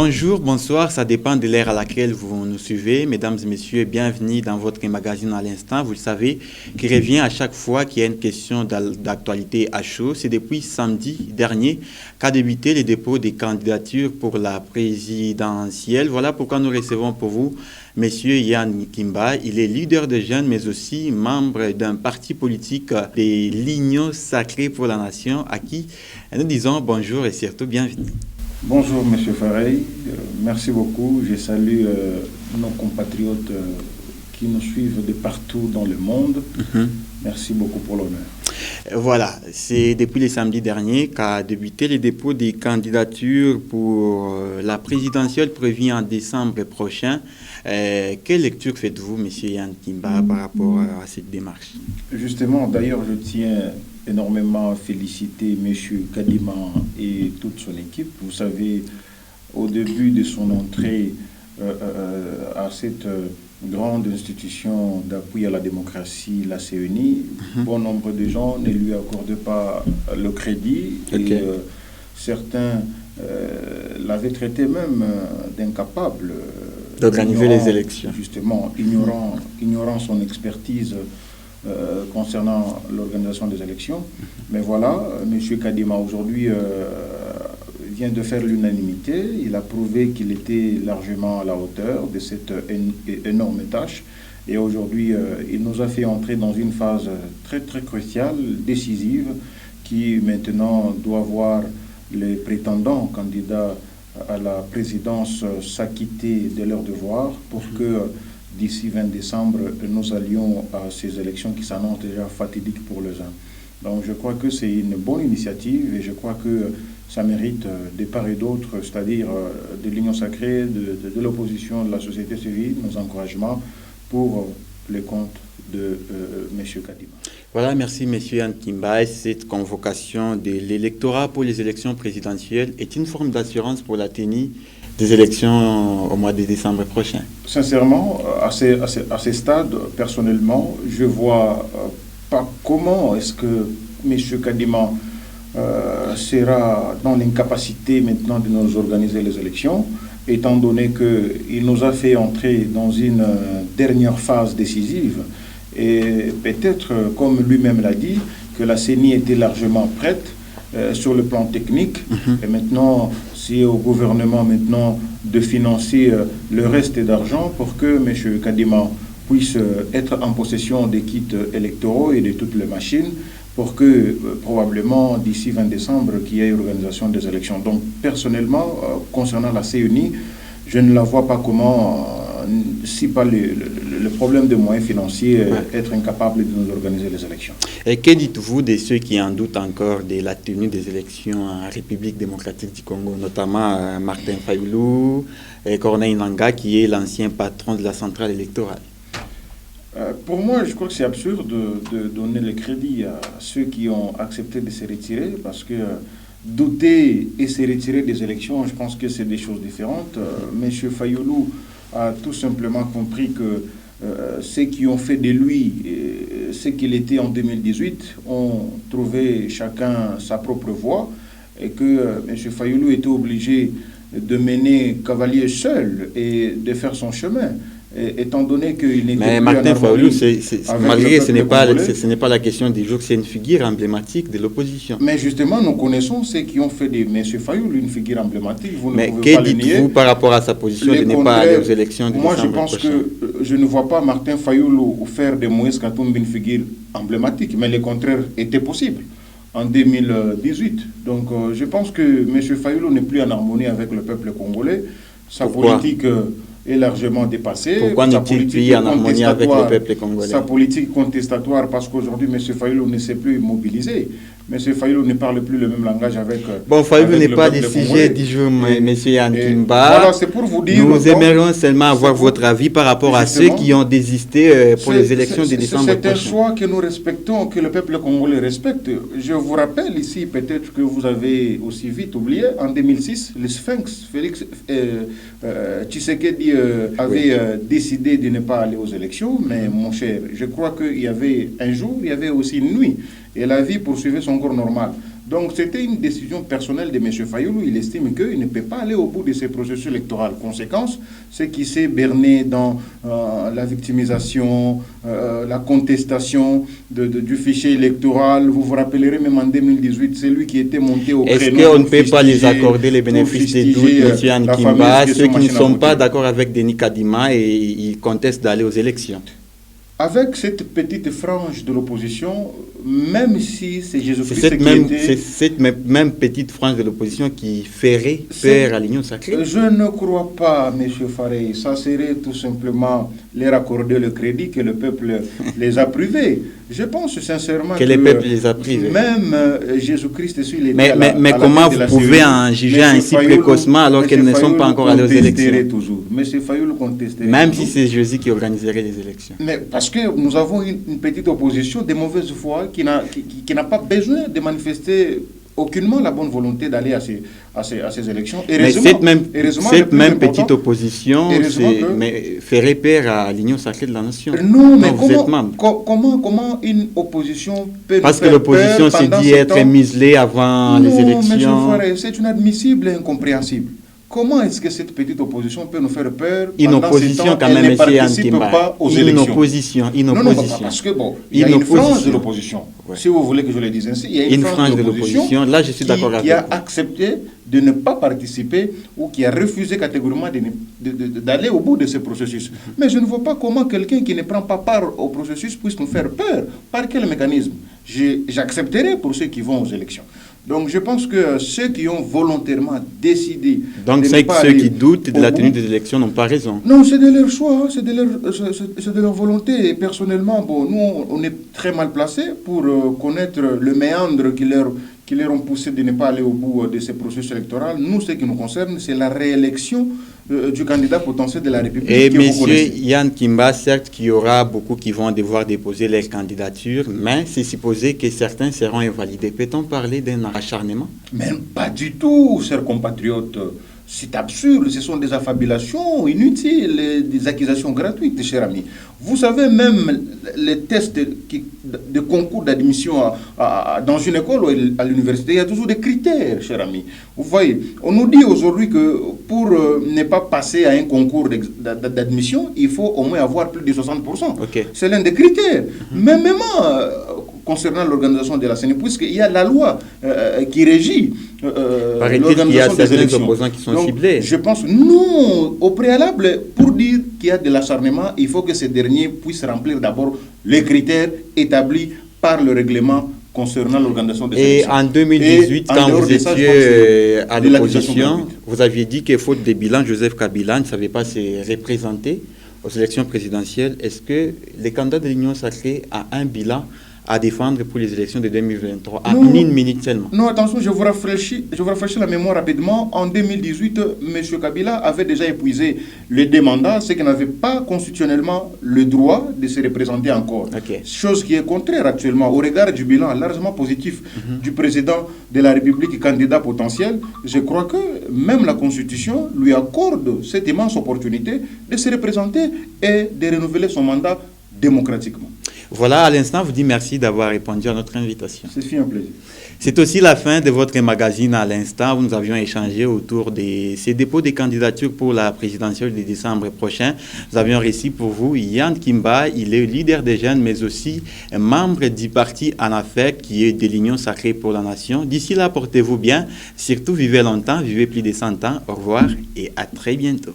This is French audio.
Bonjour, bonsoir, ça dépend de l'ère à laquelle vous nous suivez. Mesdames et messieurs, bienvenue dans votre magazine à l'instant. Vous le savez, qui revient à chaque fois qu'il y a une question d'actualité à chaud. C'est depuis samedi dernier qu'a débuté le dépôt des candidatures pour la présidentielle. Voilà pourquoi nous recevons pour vous Monsieur Yann Kimba. Il est leader de jeunes, mais aussi membre d'un parti politique de l'Union sacrée pour la nation, à qui nous disons bonjour et surtout bienvenue. Bonjour M. Farey, merci beaucoup. Je salue nos compatriotes qui nous suivent de partout dans le monde. Merci beaucoup pour l'honneur. Voilà, c'est depuis le samedi dernier qu'a débuté le dépôt des candidatures pour la présidentielle prévue en décembre prochain. Quelle lecture faites-vous, M. Yann Kimba, par rapport à cette démarche? Justement, d'ailleurs, je tiens énormément à féliciter M. Kadima et toute son équipe. Vous savez, au début de son entrée à cette grande institution d'appui à la démocratie, la CENI, bon nombre de gens ne lui accordaient pas le crédit. Okay. Et certains l'avaient traité même d'incapable d'organiser les élections. Justement, ignorant son expertise concernant l'organisation des élections. Mais voilà, M. Kadima aujourd'hui vient de faire l'unanimité. Il a prouvé qu'il était largement à la hauteur de cette énorme tâche. Et aujourd'hui, il nous a fait entrer dans une phase très très cruciale, décisive, qui maintenant doit voir les prétendants candidats à la présidence s'acquitter de leurs devoirs pour que d'ici 20 décembre, nous allions à ces élections qui s'annoncent déjà fatidiques pour les uns. Donc je crois que c'est une bonne initiative et je crois que ça mérite de part et d'autre, c'est-à-dire de l'Union sacrée, de l'opposition, de la société civile, nos encouragements pour les comptes de M. Kadima. Voilà, merci M. Yann Kimba. Cette convocation de l'électorat pour les élections présidentielles est une forme d'assurance pour la tenue des élections au mois de décembre prochain. Sincèrement, à ces stades, personnellement, je ne vois pas comment est-ce que M. Kadima sera dans l'incapacité maintenant de nous organiser les élections, étant donné qu'il nous a fait entrer dans une dernière phase décisive. Et peut-être, comme lui-même l'a dit, que la CENI était largement prête sur le plan technique. Et maintenant, c'est au gouvernement maintenant de financer le reste d'argent pour que M. Kadima puisse être en possession des kits électoraux et de toutes les machines pour que probablement d'ici 20 décembre qu'il y ait organisation des élections. Donc personnellement, concernant la CENI, je ne la vois pas comment, si pas le problème de moyens financiers, être incapable de nous organiser les élections. Et que dites-vous de ceux qui en doutent encore de la tenue des élections en République démocratique du Congo, notamment Martin Fayoulou et Corneille Nangaa, qui est l'ancien patron de la centrale électorale? Pour moi, je crois que c'est absurde de donner le crédit à ceux qui ont accepté de se retirer, parce que douter et se retirer des élections, je pense que c'est des choses différentes. M. Fayoulou a tout simplement compris que ceux qui ont fait de lui ce qu'il était en 2018 ont trouvé chacun sa propre voie et que M. Fayoulou était obligé de mener cavalier seul et de faire son chemin. Étant donné qu'il n'était mais plus Martin Fayoulou, malgré ce n'est pas la question du jour, c'est une figure emblématique de l'opposition. Mais justement, nous connaissons ceux qui ont fait de M. Fayoulou une figure emblématique. Vous mais ne pouvez pas le nier. Que dites-vous par rapport à sa position de ne pas aller aux élections de Moi, je décembre pense prochain? que je ne vois pas Martin Fayoulou faire de Moïse Katumbi une figure emblématique, mais le contraire était possible en 2018. Donc, je pense que M. Fayoulou n'est plus en harmonie avec le peuple congolais. Sa politique est largement dépassée. Pourquoi n'est-il plus en harmonie avec le peuple congolais? Sa politique contestatoire, parce qu'aujourd'hui, M. Fayoulou ne s'est plus mobilisé. M. Fayoulou ne parle plus le même langage avec. Bon, Fayoulou n'est pas le sujet du jour, M. Yann Kimba. Voilà, c'est pour vous dire. Nous aimerions seulement avoir votre avis par rapport à ceux qui ont désisté pour les élections de décembre prochain. C'est un choix que nous respectons, que le peuple congolais respecte. Je vous rappelle ici, peut-être que vous avez aussi vite oublié, en 2006, le Sphinx, Félix Tshisekedi avait décidé de ne pas aller aux élections, mais mon cher, je crois qu'il y avait un jour, il y avait aussi une nuit, et la vie poursuivait son cours normal. Donc c'était une décision personnelle de M. Fayoulou. Il estime qu'il ne peut pas aller au bout de ces processus électoraux. Conséquence, c'est qu'il s'est berné dans la victimisation, la contestation du fichier électoral. Vous vous rappellerez même en 2018, c'est lui qui était monté au créneau. Est-ce qu'on ne peut pas les accorder les bénéfices des doutes, M. Anne Kimba, ceux qui ne sont pas d'accord avec Denis Kadima et ils contestent d'aller aux élections? Avec cette petite frange de l'opposition, même si c'est Jésus-Christ qui était... C'est cette même petite frange de l'opposition qui ferait peur à l'Union sacrée? Je ne crois pas, M. Farey. Ça serait tout simplement leur accorder le crédit que le peuple les a privés. Je pense sincèrement que le peuple les a privés. Même Jésus-Christ, s'il était mais comment vous pouvez en juger ainsi précocement alors qu'elles ne sont pas encore allées aux élections? Toujours. M. Fayoulou contesterait. Même si c'est Jésus qui organiserait les élections. Mais parce que nous avons une petite opposition de mauvaise foi qui n'a pas besoin de manifester aucunement la bonne volonté d'aller à ces élections. Mais cette même petite opposition ferait peur à l'Union sacrée de la nation. Non, mais comment une opposition peut Parce que l'opposition s'est dit être muselée avant les élections. Non, c'est inadmissible et incompréhensible. Comment est-ce que cette petite opposition peut nous faire peur? Une opposition quand même, M. Anne Kimba. Une opposition. Non, parce que il y a une frange de l'opposition. Ouais. Si vous voulez que je le dise ainsi, il y a une frange de l'opposition. Là, je suis d'accord avec vous. Qui a accepté de ne pas participer ou qui a refusé catégoriquement d'aller au bout de ce processus. Mais je ne vois pas comment quelqu'un qui ne prend pas part au processus puisse nous faire peur. Par quel mécanisme? J'accepterai pour ceux qui vont aux élections. Donc je pense que ceux qui ont volontairement décidé... Donc c'est que ceux qui doutent de la tenue des élections n'ont pas raison. Non, c'est de leur choix, c'est de leur volonté. Et personnellement, nous, on est très mal placés pour connaître le méandre qui leur ont poussé de ne pas aller au bout de ces processus électoraux. Nous, ce qui nous concerne, c'est la réélection du candidat potentiel de la République. Et M. Yann Kimba, certes qu'il y aura beaucoup qui vont devoir déposer leur candidature, mais c'est supposé que certains seront invalidés. Peut-on parler d'un acharnement? Mais pas du tout, chers compatriotes. C'est absurde, ce sont des affabulations inutiles, des accusations gratuites, cher ami. Vous savez, même les tests de concours d'admission dans une école ou à l'université, il y a toujours des critères, cher ami. Vous voyez, on nous dit aujourd'hui que pour ne pas passer à un concours d'admission, il faut au moins avoir plus de 60%. Okay. C'est l'un des critères. Mais même concernant l'organisation de la CENI, puisqu'il y a la loi qui régit l'organisation des élections. Opposants qui sont donc, ciblés. Je pense, non, au préalable, pour dire qu'il y a de l'acharnement, il faut que ces derniers puissent remplir d'abord les critères établis par le règlement concernant l'organisation des élections. Et en 2018, quand vous étiez à l'opposition, vous aviez dit que faute des bilans, Joseph Kabila ne savait pas se représenter aux élections présidentielles. Est-ce que les candidats de l'Union sacrée ont un bilan à défendre pour les élections de 2023, à une minute seulement? Non, attention, je vous rafraîchis la mémoire rapidement. En 2018, M. Kabila avait déjà épuisé les deux mandats, ce qui n'avait pas constitutionnellement le droit de se représenter encore. Okay. Chose qui est contraire actuellement au regard du bilan largement positif du président de la République candidat potentiel. Je crois que même la Constitution lui accorde cette immense opportunité de se représenter et de renouveler son mandat démocratiquement. Voilà, à l'instant, vous dis merci d'avoir répondu à notre invitation. C'est un plaisir. C'est aussi la fin de votre magazine à l'instant où nous avions échangé autour de ces dépôts de candidatures pour la présidentielle de décembre prochain. Nous avions reçu pour vous Yann Kimba, il est leader des jeunes, mais aussi un membre du parti ANAFEC qui est de l'Union sacrée pour la nation. D'ici là, portez-vous bien, surtout vivez longtemps, vivez plus de 100 ans. Au revoir et à très bientôt.